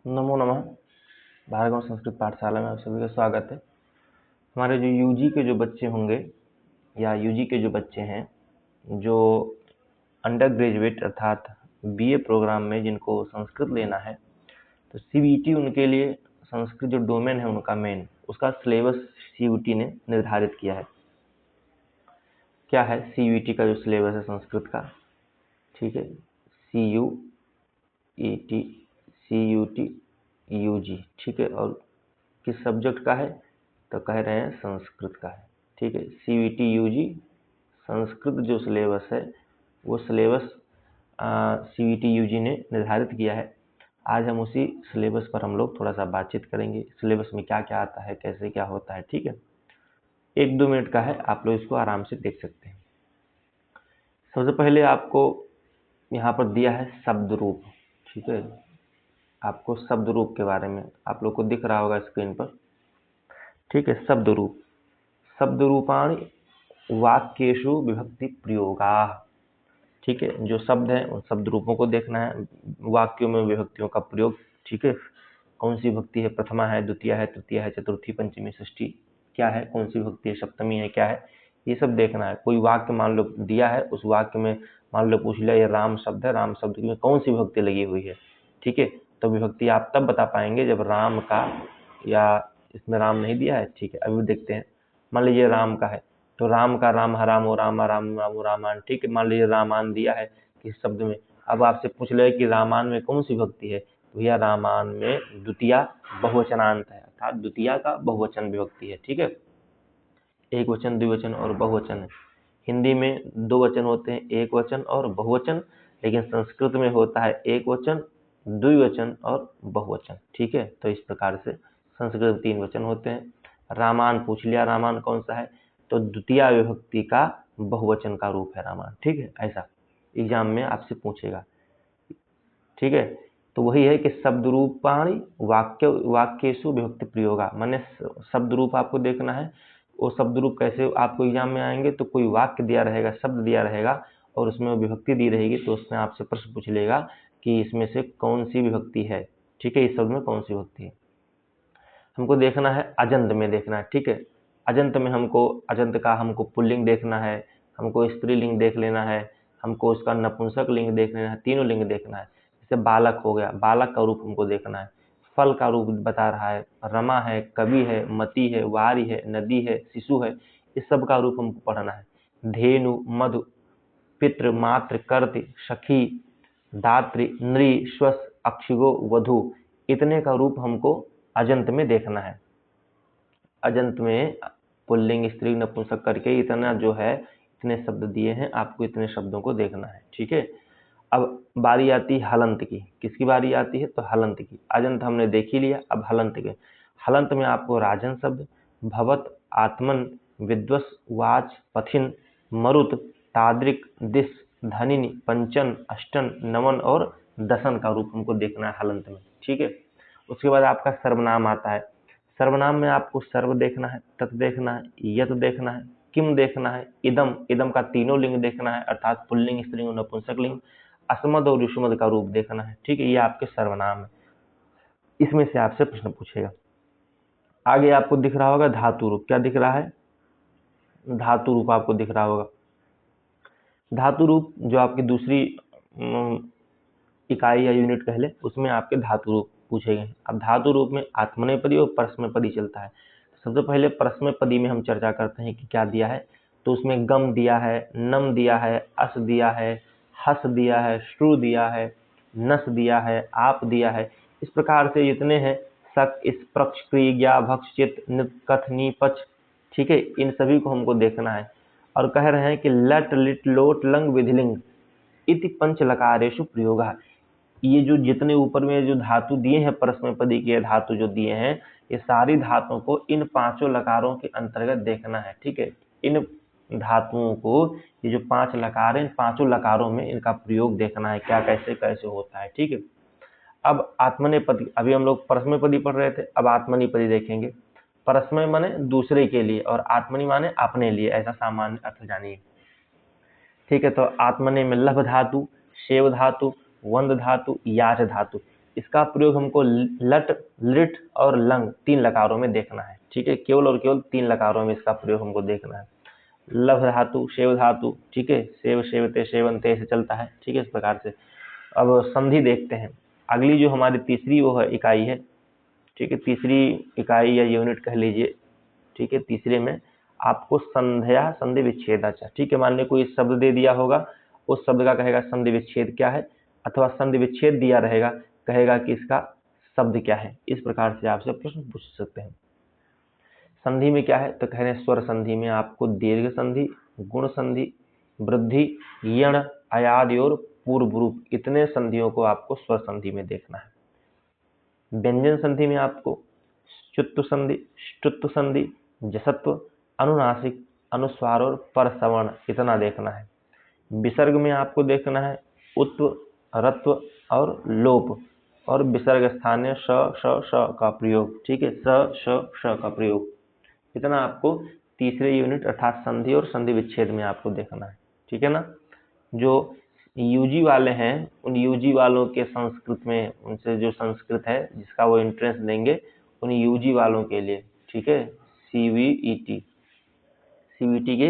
नमो नमः। भार्गव संस्कृत पाठशाला में आप सभी का स्वागत है। हमारे जो यूजी के जो बच्चे होंगे या यूजी के जो बच्चे हैं जो अंडर ग्रेजुएट अर्थात बीए प्रोग्राम में जिनको संस्कृत लेना है, तो सीयूईटी उनके लिए संस्कृत जो डोमेन है उनका मेन, उसका सिलेबस सीयूईटी ने निर्धारित किया है। क्या है सीयूईटी का जो सिलेबस है संस्कृत का, ठीक है, सीयूईटी यूजी, ठीक है। और किस सब्जेक्ट का है तो कह रहे हैं संस्कृत का है, ठीक है। सीयूईटी यूजी संस्कृत जो सिलेबस है वो सिलेबस सीयूईटी यूजी ने निर्धारित किया है। आज हम उसी सिलेबस पर हम लोग थोड़ा सा बातचीत करेंगे। सिलेबस में क्या क्या आता है, कैसे क्या होता है, ठीक है। 1-2 मिनट का है, आप लोग इसको आराम से देख सकते हैं। सबसे पहले आपको यहाँ पर दिया है शब्द रूप, ठीक है। आपको शब्द रूप के बारे में आप लोग को दिख रहा होगा स्क्रीन पर, ठीक है। शब्द रूप, शब्द रूपाणि वाक्येषु विभक्ति प्रयोगा, ठीक है। जो शब्द है उन शब्द रूपों को देखना है, वाक्यों में विभक्तियों का प्रयोग, ठीक है। कौन सी विभक्ति है, प्रथमा है, द्वितीया है, तृतीया है, चतुर्थी, पंचमी, षष्ठी, क्या है, कौन सी विभक्ति है, सप्तमी है, क्या है, ये सब देखना है। कोई वाक्य मान लो दिया है, उस वाक्य में मान लो पूछ लिया ये राम शब्द है, राम शब्द में कौन सी विभक्ति लगी हुई है, ठीक है। तो विभक्ति आप तब बता पाएंगे जब राम का, या इसमें राम नहीं दिया है, ठीक है। अभी देखते हैं, मान लीजिए राम का है तो राम का राम, हरामो, रामा, राम रामो, रामान, ठीक है। मान लीजिए रामान दिया है किस शब्द में, अब आपसे पूछ ले कि रामान में कौन सी विभक्ति है, तो भैया रामान में द्वितीया बहुवचनांत है, अर्थात द्वितीया का बहुवचन विभक्ति है, ठीक है। एक वचन, द्विवचन और बहुवचन है। हिंदी में 2 वचन होते हैं, एक वचन और बहुवचन, लेकिन संस्कृत में होता है एक वचन, द्विवचन और बहुवचन, ठीक है। तो इस प्रकार से संस्कृत में 3 वचन होते हैं। रामान पूछ लिया, रामान कौन सा है, तो द्वितीया विभक्ति का बहुवचन का रूप है रामान, ठीक है। ऐसा एग्जाम में आपसे पूछेगा, ठीक है। तो वही है कि शब्द रूपाणि वाक्येषु विभक्ति प्रयोगा, माने शब्द रूप आपको देखना है। वो शब्द रूप कैसे आपको एग्जाम में आएंगे, तो कोई वाक्य दिया रहेगा, शब्द दिया रहेगा और उसमें विभक्ति दी रहेगी, तो उसमें आपसे प्रश्न पूछ लेगा कि इसमें से कौन सी विभक्ति है, ठीक है। इस शब्द में कौन सी विभक्ति है हमको देखना है, अजंत में देखना है, ठीक है। अजंत में अजंत का हमको पुल्लिंग देखना है, हमको स्त्रीलिंग देख लेना है, हमको उसका नपुंसक लिंग देख लेना है, तीनों लिंग देखना है। जैसे बालक हो गया, बालक का रूप हमको देखना है, फल का रूप बता रहा है, रमा है, कवि है, मति है, वारी है, नदी है, शिशु है, इस सब का रूप हमको पढ़ना है। धेनु, मधु, पितृ, मातृ, कर्ति, सखी, दात्री, नृ, श्वस, अक्षिगो, वधु, इतने का रूप हमको अजंत में देखना है। अजंत में पुल्लिंग, स्त्री, नपुंसक करके इतना जो है, इतने शब्द दिए हैं, आपको इतने शब्दों को देखना है, ठीक है। अब बारी आती है हलंत की, किसकी बारी आती है, तो हलंत की। अजंत हमने देख ही लिया, अब हलंत के। हलंत में आपको राजन शब्द, भवत, आत्मन, विद्वस, वाच, पथिन, मरुत, ताद्रिक, दिश, धनिनी, पंचन, अष्टन, नवन और दशन का रूप हमको देखना है हलंत में, ठीक है। उसके बाद आपका सर्वनाम आता है। सर्वनाम में आपको सर्व देखना है, तत् देखना है, यत देखना है, किम देखना है, इदम, इदम का तीनों लिंग देखना है, अर्थात पुल्लिंग, स्त्रीलिंग, नपुंसक लिंग, अस्मद और युष्मद का रूप देखना है, ठीक है। ये आपके सर्वनाम है, इसमें से आपसे प्रश्न पूछेगा। आगे आपको दिख रहा होगा धातु रूप, क्या दिख रहा है, धातु रूप आपको दिख रहा होगा। धातु रूप जो आपकी दूसरी इकाई या यूनिट कह ले, उसमें आपके धातु रूप पूछे गए। अब धातु रूप में आत्मनेपदी और परस्मैपदी चलता है। सबसे पहले परस्मैपदी में हम चर्चा करते हैं कि क्या दिया है, तो उसमें गम दिया है, नम दिया है, अस दिया है, हस दिया है, श्रु दिया है, नस दिया है, आप दिया है। इस प्रकार से जितने हैं सक, स्प्रक्ष, क्रिया, भक्ष, चित, नित, कथ, नी, पच, ठीक है, इन सभी को हमको देखना है। और कह रहे हैं कि लट, लिट, लोट, लंग, विधिलिंग इति पंच लकारेषु प्रयोगा। ये जो जितने ऊपर में जो धातु दिए हैं, परस्मैपदी के धातु जो दिए हैं, ये सारी धातुओं को इन 5 लकारों के अंतर्गत देखना है, ठीक है। इन धातुओं को, ये जो 5 लकार हैं, इन 5 लकारों में इनका प्रयोग देखना है, क्या कैसे कैसे होता है, ठीक है। अब आत्मनेपदी, अभी हम लोग परस्मैपदी पढ़ रहे थे, अब आत्मनेपदी देखेंगे। परस्मय माने दूसरे के लिए और आत्मनि माने अपने लिए, ऐसा सामान्य अर्थ जानिए, ठीक है। तो आत्मने में लभ धातु, शेव धातु, वंद धातु, याच धातु, इसका प्रयोग हमको लट, लिट और लंग 3 लकारों में देखना है। ठीक है, केवल और केवल 3 लकारों में इसका प्रयोग हमको देखना है। लभ धातु, शेव धातु, ठीक है, सेव, सेवते, सेवंते से चलता है। ठीक है, इस प्रकार से। अब संधि देखते हैं। अगली जो हमारी तीसरी वो है इकाई है, ठीक है, तीसरी इकाई या यूनिट कह लीजिए। ठीक है, तीसरे में आपको संध्या संधि विच्छेदाचा। ठीक है, मान लीजिए कोई शब्द दे दिया होगा, उस शब्द का कहेगा संधि विच्छेद क्या है, अथवा संधि विच्छेद दिया रहेगा, कहेगा कि इसका शब्द क्या है। इस प्रकार से आपसे प्रश्न पूछ सकते हैं। संधि में क्या है, तो कह रहे हैं स्वर संधि में आपको दीर्घ संधि, गुण संधि, वृद्धि, यण, अयादि और पूर्व रूप, इतने संधियों को आपको स्वर संधि में देखना है। व्यंजन संधि में आपको च्युत्व संधि, ष्टुत्व संधि, जसत्व, अनुनासिक, अनुस्वार और परसवर्ण, इतना देखना है। विसर्ग में आपको देखना है उत्व, रत्व और लोप, और विसर्ग स्थानीय श, श, श का प्रयोग। ठीक है, स, श, श का प्रयोग, इतना आपको तीसरे यूनिट अर्थात संधि और संधि विच्छेद में आपको देखना है। ठीक है ना। जो यूजी वाले हैं, उन यूजी वालों के संस्कृत में, उनसे जो संस्कृत है जिसका वो एंट्रेंस देंगे, उन यूजी वालों के लिए, ठीक है, सीवीईटी के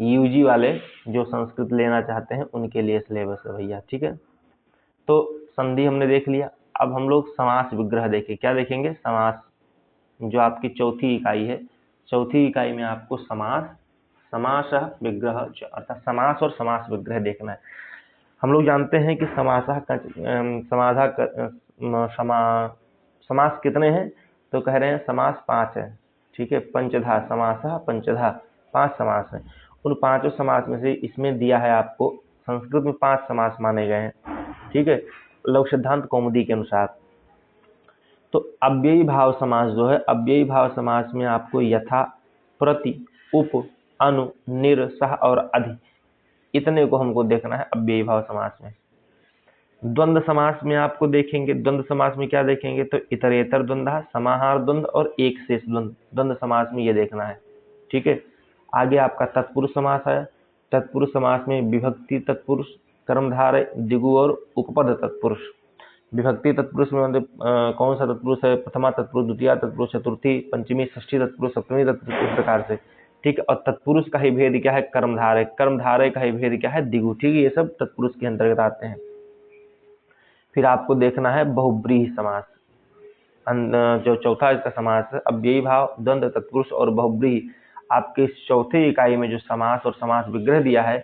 यूजी वाले जो संस्कृत लेना चाहते हैं उनके लिए सिलेबस है भैया। ठीक है, तो संधि हमने देख लिया। अब हम लोग समास विग्रह देखें। क्या देखेंगे, समास, जो आपकी चौथी इकाई है। चौथी इकाई में आपको समास, समास विग्रह अर्थात समास और समास विग्रह देखना है। हम लोग जानते हैं कि समास कितने हैं, तो कह रहे हैं समास 5 है। ठीक है, पंचधा समासः पंचधा, 5 समास है। उन 5 समास में से इसमें दिया है आपको, संस्कृत में 5 समास माने गए हैं। ठीक है, लोक सिद्धांत कौमुदी के अनुसार। तो अव्ययी भाव समास जो है, अव्ययी भाव समास में आपको यथा, प्रति, उप, अनु, निर, सह और अधि, इतने को हमको देखना है अव्ययी भाव समास में। द्वंद्व समास में आपको देखेंगे, द्वंद्व समास में क्या देखेंगे, तो इतरेतर द्वंद्व, समाहार द्वंद्व और एक शेष द्वंद्व, द्वंद्व समास में ये देखना है। ठीक है, आगे आपका तत्पुरुष समास है। तत्पुरुष समास में विभक्ति तत्पुरुष, कर्मधारय, दिगु और उपपद तत्पुरुष। विभक्ति तत्पुरुष में मतलब कौन सा तत्पुरुष है, प्रथमा तत्पुरुष, द्वितीय तत्पुरुष, चतुर्थी, पंचमी, षष्ठी तत्पुरुष, सप्तमी तत्पुरुष, इस प्रकार से। ठीक है, और तत्पुरुष का ही भेद क्या है, कर्मधारय, कर्मधारय का ही भेद क्या है, दिगु। ठीक है, ये सब तत्पुरुष के अंतर्गत आते हैं। फिर आपको देखना है बहुब्रीहि समास, जो चौथा इसका समास है, अव्ययी भाव, द्वंद्व, तत्पुरुष और बहुब्रीहि। आपके चौथे इकाई में जो समास और समास विग्रह दिया है,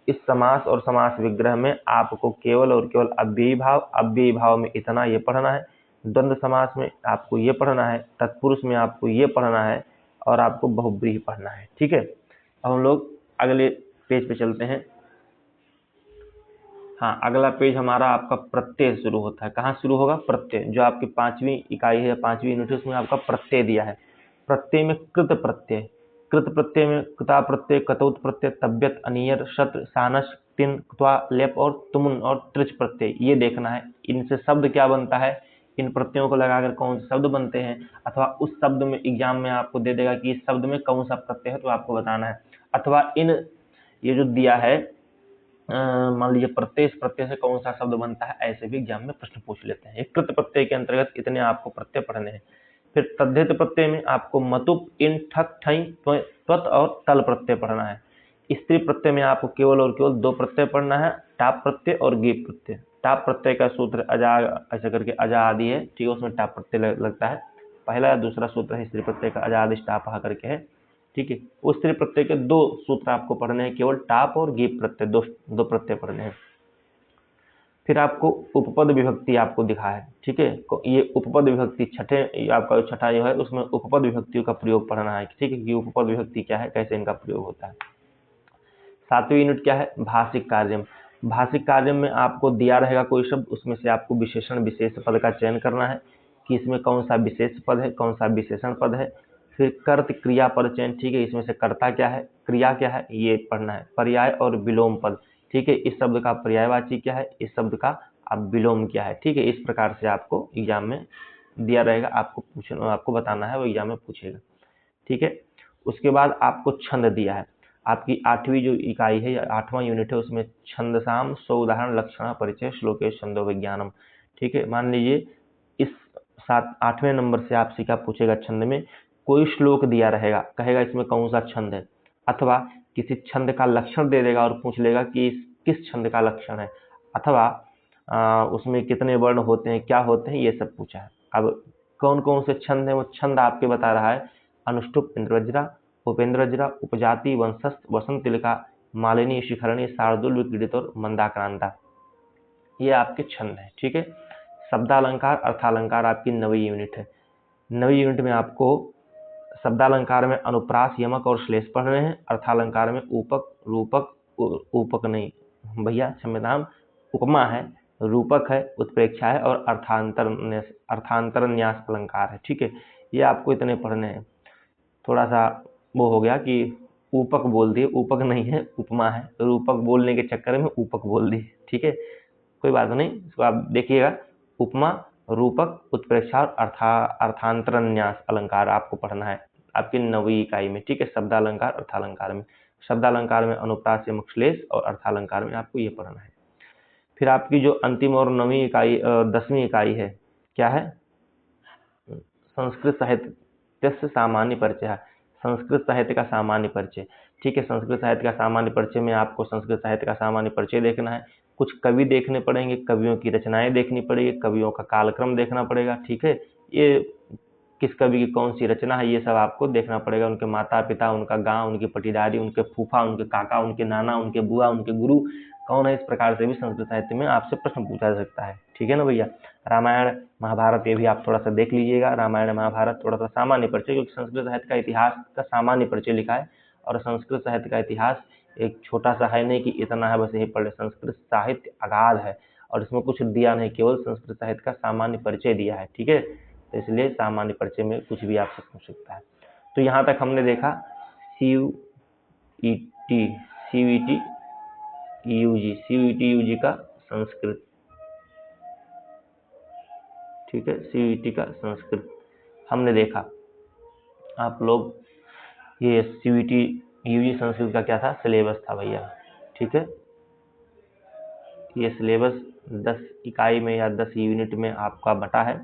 इस समास और समास विग्रह में आपको केवल और केवल अव्ययी भाव, अव्ययी भाव में इतना ये पढ़ना है, द्वंद्व समास में आपको ये पढ़ना है, तत्पुरुष में आपको ये पढ़ना है, और आपको बहुब्रीहि पढ़ना है। ठीक है, अब हम लोग अगले पेज पे चलते हैं। हाँ, अगला पेज हमारा आपका प्रत्यय शुरू होता है। कहाँ शुरू होगा, प्रत्यय, जो आपकी 5वीं इकाई है, 5वीं यूनिट है, उसमें आपका प्रत्यय दिया है। प्रत्यय में कृत प्रत्यय, कृत प्रत्यय में कृता प्रत्यय, कतौत प्रत्यय, तब्यत, अनियर, शत्र, सानस, तिन, क्त्वा, लेप और तुमुन और त्रिच प्रत्यय, ये देखना है। इनसे शब्द क्या बनता है, इन प्रत्ययों को लगाकर कौन से शब्द बनते हैं, अथवा उस शब्द में एग्जाम में आपको दे देगा कि इस शब्द में कौन सा प्रत्यय है, तो आपको बताना है। अथवा इन ये जो दिया है, मान लीजिए प्रत्यय, इस प्रत्यय से कौन सा शब्द बनता है, ऐसे भी एग्जाम में प्रश्न पूछ लेते हैं। एक कृत प्रत्यय के अंतर्गत इतने आपको प्रत्यय पढ़ने हैं। फिर तद्धित प्रत्यय में आपको मतुप, इन, ठक, ठई, त्वत और तल प्रत्यय पढ़ना है। स्त्री प्रत्यय में आपको केवल और केवल 2 प्रत्यय पढ़ना है, टाप प्रत्यय और गीप प्रत्यय। टाप प्रत्यय का सूत्र अजा, ऐसे करके अजा आदि है। ठीक है, उसमें टाप प्रत्यय लगता है। पहला दूसरा सूत्र है स्त्री प्रत्यय का, अजा आदि टाप करके है। ठीक है, उस स्त्री प्रत्यय के 2 सूत्र आपको पढ़ने हैं, केवल टाप और गीप प्रत्यय, दो प्रत्यय पढ़ने हैं। फिर आपको उपपद विभक्ति आपको दिखा है। ठीक है, ये उपपद विभक्ति छठे, आपका छठा जो है उसमें उपपद विभक्तियों का प्रयोग पढ़ना है। ठीक है, कि उपपद विभक्ति क्या है, कैसे इनका प्रयोग होता है। 7वीं यूनिट क्या है, भाषिक कार्यम। भाषिक कार्यम में आपको दिया रहेगा कोई शब्द, उसमें से आपको विशेषण विशेष पद का चयन करना है कि इसमें कौन सा विशेष पद है, कौन सा विशेषण पद है। फिर कर्त क्रिया पद चयन। ठीक है, इसमें से कर्ता क्या है, क्रिया क्या है, ये पढ़ना है। पर्याय और विलोम पद। ठीक है, इस शब्द का पर्यायवाची क्या है, इस शब्द का अब विलोम क्या है। ठीक है, इस प्रकार से आपको एग्जाम में दिया रहेगा, आपको बताना है, वो एग्जाम में पूछेगा। ठीक है, उसके बाद आपको छंद दिया है। आपकी 8वीं जो इकाई है या 8वां यूनिट है, उसमें छंदसाम स्व उदाहरण लक्षण परिचय श्लोकेश छंदो विज्ञानम। ठीक है, मान लीजिए सात 8वें नंबर से आपसे क्या पूछेगा, छंद में कोई श्लोक दिया रहेगा, कहेगा इसमें कौन सा छंद है, अथवा किसी छंद का लक्षण दे देगा और पूछ लेगा कि किस छंद का लक्षण है, अथवा उसमें कितने वर्ण होते हैं, क्या होते हैं, ये सब पूछा है। अब कौन कौन से छंद है, वो छंद आपके बता रहा है, अनुष्टुप, इंद्रवज्रा, उपेंद्रवज्रा, उपजाति, वंशस्थ, वसंत तिलका, मालिनी, शिखरणी, शार्दुल, विक्रीडित और मंदाक्रांता, ये आपके छंद है। ठीक है। शब्दालंकार, अर्थालंकार आपकी 9वीं यूनिट है। 9वीं यूनिट में आपको शब्दालंकार में अनुप्रास, यमक और श्लेष पढ़ रहे हैं। अर्थालंकार में ऊपक, रूपक, ऊपक नहीं भैया क्षम्यताम, उपमा है, रूपक है, उत्प्रेक्षा है और अर्थांतर न्यास अलंकार है। ठीक है। ये आपको इतने पढ़ने हैं। थोड़ा सा वो हो गया कि ऊपक बोल दिए, ऊपक नहीं है, उपमा है, रूपक बोलने के चक्कर में ऊपक बोल दिए। ठीक है, कोई बात नहीं, इसको आप देखिएगा। उपमा, रूपक, उत्प्रेक्षा और अर्थांतरन्यास अलंकार आपको पढ़ना है आपकी 9वीं इकाई में। ठीक है। शब्दालंकार, अर्थालंकार में, शब्दालंकार में अनुप्रास, यमक, श्लेष और अर्थालंकार में आपको ये पढ़ना है। फिर आपकी जो अंतिम और 9वीं इकाई 10वीं इकाई है, क्या है, संस्कृत साहित्य से सामान्य परिचय, संस्कृत साहित्य का सामान्य परिचय। ठीक है। संस्कृत साहित्य का सामान्य परिचय में आपको संस्कृत साहित्य का सामान्य परिचय देखना है, कुछ कवि देखने पड़ेंगे, कवियों की रचनाएं देखनी पड़ेगी, कवियों का कालक्रम देखना पड़ेगा। ठीक है। ये किस कवि की कौन सी रचना है, ये सब आपको देखना पड़ेगा, उनके माता पिता, उनका गांव, उनकी पटीदारी, उनके फूफा, उनके काका, उनके नाना, उनके बुआ, उनके गुरु कौन है। इस प्रकार से भी संस्कृत साहित्य में आपसे प्रश्न पूछा जा सकता है। ठीक है ना भैया। रामायण, महाभारत, ये भी आप थोड़ा सा देख लीजिएगा। रामायण, महाभारत थोड़ा सा सामान्य परिचय, क्योंकि संस्कृत साहित्य का इतिहास का सामान्य परिचय लिखा है, और संस्कृत साहित्य का इतिहास एक छोटा सा है नहीं कि इतना है बस यही पढ़ ले। संस्कृत साहित्य अगाध है और इसमें कुछ दिया नहीं, केवल संस्कृत साहित्य का सामान्य परिचय दिया है। ठीक है। तो इसलिए सामान्य परिचय में कुछ भी आपसे पूछ सकता है। तो यहाँ तक हमने देखा सीवीटी यूजी का संस्कृत। ठीक है। सीवीटी का संस्कृत हमने देखा। आप लोग ये सीवीटी यूजी संस्कृत का क्या था, सिलेबस था भैया। ठीक है। ये सिलेबस 10 इकाई में या 10 यूनिट में आपका बटा है,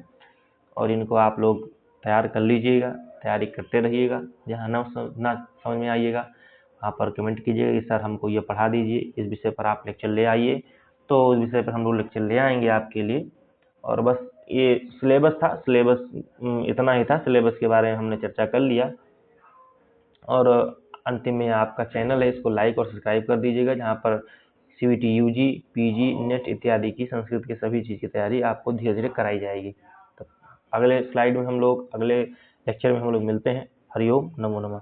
और इनको आप लोग तैयार कर लीजिएगा, तैयारी करते रहिएगा। जहाँ ना समझ में आइएगा वहाँ पर कमेंट कीजिएगा कि सर हमको ये पढ़ा दीजिए, इस विषय पर आप लेक्चर ले आइए। तो उस विषय पर हम लोग लेक्चर ले आएंगे आपके लिए। और बस ये सिलेबस था, सिलेबस इतना ही था, सिलेबस के बारे में हमने चर्चा कर लिया। और अंतिम में आपका चैनल है, इसको लाइक और सब्सक्राइब कर दीजिएगा, जहाँ पर सीवीटी यूजी, पीजी, नेट इत्यादि की संस्कृत की सभी चीज़ की तैयारी आपको धीरे धीरे कराई जाएगी। तो अगले स्लाइड में हम लोग, अगले लेक्चर में हम लोग मिलते हैं। हरिओम, नमो नमः।